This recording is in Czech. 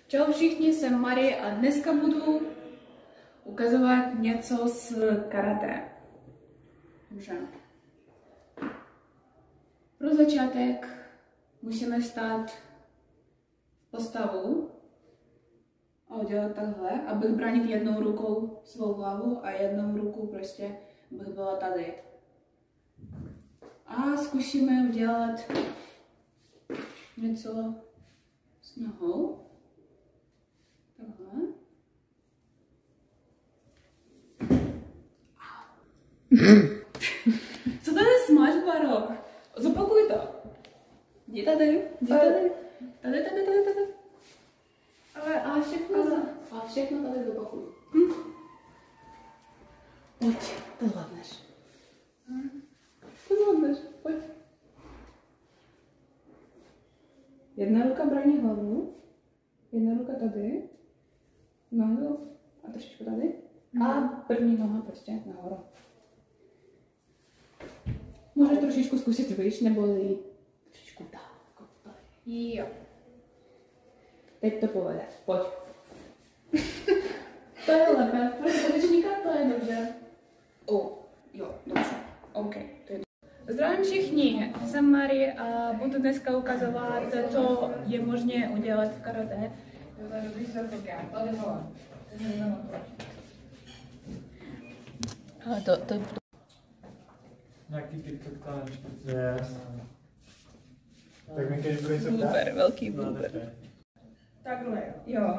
Čau všichni, jsem Marie a dneska budu ukazovat něco z karate. Dobře. Pro začátek musíme stát v postavu a udělat takhle, abych bránil jednou rukou svou hlavu a jednou rukou prostě bych byla tady. A zkusíme udělat něco s nohou. Takhle. Co tady smáš, Baro? Zopakuj to. Jdi tady, jdi tady. Tady. Ale a všechno tady zopakuj. Pojď, to zvládneš. To zvládneš, pojď. Jedna ruka brání hlavu, jedna ruka tady, nohu a trošičku tady. A první noha prostě nahoru. Můžeš trošičku zkusit výš, nebo trošičku dál. Jo. Teď to povede. Pojď. To je lépe. Pro tanečníka to je dobře. Jo, dobře. OK. To je. Zdravím všichni, jsem Marie a budu dneska ukazovat, co je možné udělat v karate. Nějaký TikTok tanec, protože... Tak mi když budeš se ptát? Blooper, velký blooper. Takhle, jo.